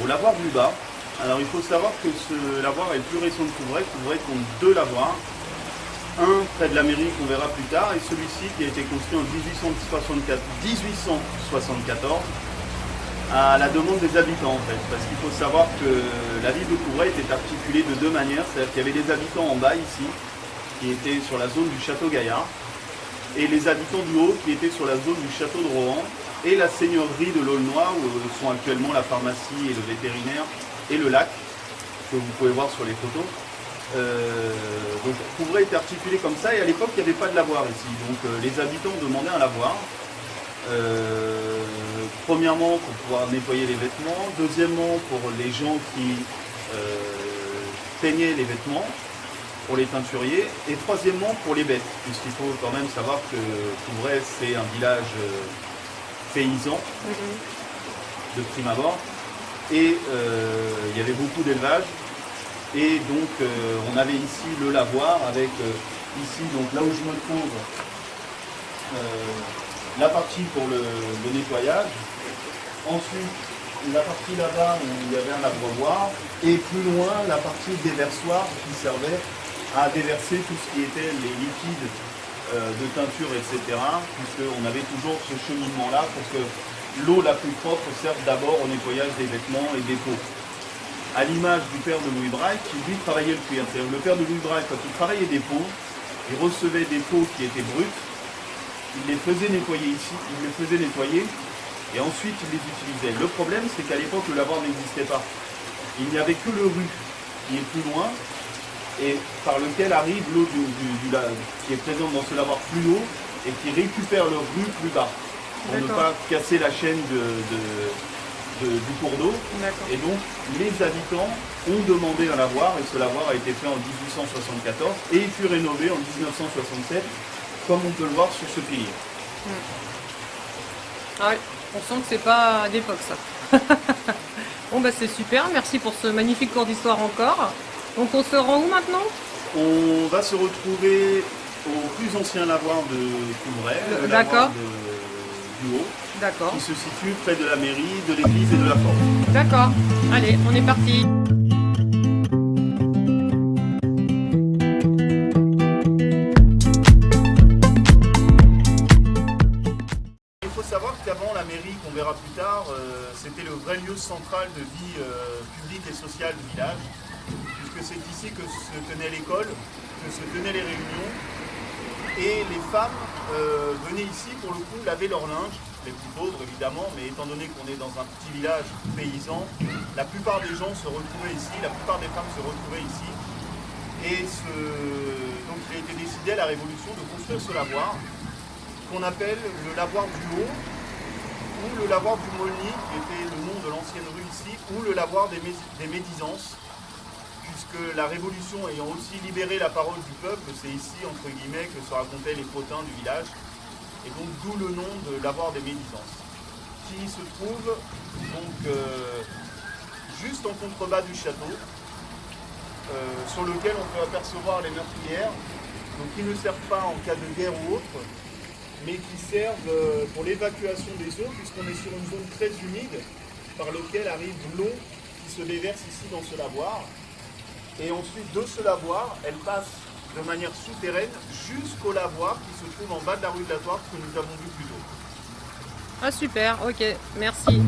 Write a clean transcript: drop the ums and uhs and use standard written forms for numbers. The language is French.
au lavoir du Bas. Alors il faut savoir que ce lavoir est le plus récent de Couvray. Couvray compte deux lavoirs. Un près de la mairie qu'on verra plus tard et celui-ci qui a été construit en 1874 à la demande des habitants en fait. Parce qu'il faut savoir que la ville de Couvray était articulée de deux manières. C'est-à-dire qu'il y avait des habitants en bas ici qui étaient sur la zone du château Gaillard et les habitants du haut qui étaient sur la zone du château de Rohan et la seigneurie de l'Aulnoy où sont actuellement la pharmacie et le vétérinaire et le lac que vous pouvez voir sur les photos. Donc Couvray était articulé comme ça et à l'époque il n'y avait pas de lavoir ici. Donc les habitants demandaient un lavoir. Premièrement pour pouvoir nettoyer les vêtements, deuxièmement pour les gens qui peignaient les vêtements, pour les teinturiers, et troisièmement pour les bêtes, puisqu'il faut quand même savoir que Couvray c'est un village paysan de prime abord, et il y avait beaucoup d'élevage, et donc on avait ici le lavoir avec ici, donc là où je me trouve, la partie pour le nettoyage, ensuite la partie là-bas où il y avait un abreuvoir, et plus loin la partie déversoir qui servait à déverser tout ce qui était les liquides de teinture, etc. Puisqu'on avait toujours ce cheminement-là pour que l'eau la plus propre serve d'abord au nettoyage des vêtements et des peaux. À l'image du père de Louis Braille qui lui travaillait le cuir. C'est-à-dire le père de Louis Braille, quand il travaillait des peaux, il recevait des peaux qui étaient brutes, il les faisait nettoyer ici, il les faisait nettoyer et ensuite il les utilisait. Le problème c'est qu'à l'époque le lavoir n'existait pas. Il n'y avait que le rue qui est plus loin et par lequel arrive l'eau qui est présente dans ce lavoir plus haut et qui récupère le rue plus bas pour ne pas casser la chaîne du cours d'eau. Et donc les habitants ont demandé un lavoir et ce lavoir a été fait en 1874 et il fut rénové en 1967 comme on peut le voir sur ce pilier. Ah oui, on sent que c'est pas d'époque ça. Bon bah c'est super, merci pour ce magnifique cours d'histoire encore. Donc on se rend où maintenant? On va se retrouver au plus ancien lavoir de Couvray, le lavoir du Haut, qui se situe près de la mairie, de l'église et de la forge. D'accord, allez, on est parti. Il faut savoir qu'avant la mairie, qu'on verra plus tard, c'était le vrai lieu central de vie publique et sociale du village. Puisque c'est ici que se tenait l'école, que se tenaient les réunions, et les femmes venaient ici pour le coup laver leur linge, les plus pauvres évidemment, mais étant donné qu'on est dans un petit village paysan, la plupart des gens se retrouvaient ici, la plupart des femmes se retrouvaient ici, et donc il a été décidé à la Révolution de construire ce lavoir, qu'on appelle le lavoir du Haut, ou le lavoir du Molny, qui était le nom de l'ancienne rue ici, ou le lavoir des Médisances, puisque la Révolution ayant aussi libéré la parole du peuple, c'est ici, entre guillemets, que se racontaient les potins du village, et donc d'où le nom de lavoir des Médisances, qui se trouve donc juste en contrebas du château, sur lequel on peut apercevoir les meurtrières, donc qui ne servent pas en cas de guerre ou autre, mais qui servent pour l'évacuation des eaux, puisqu'on est sur une zone très humide, par laquelle arrive l'eau qui se déverse ici dans ce lavoir. Et ensuite, de ce lavoir, elle passe de manière souterraine jusqu'au lavoir qui se trouve en bas de la rue de la Toile que nous avons vu plus tôt. Ah super, ok, merci.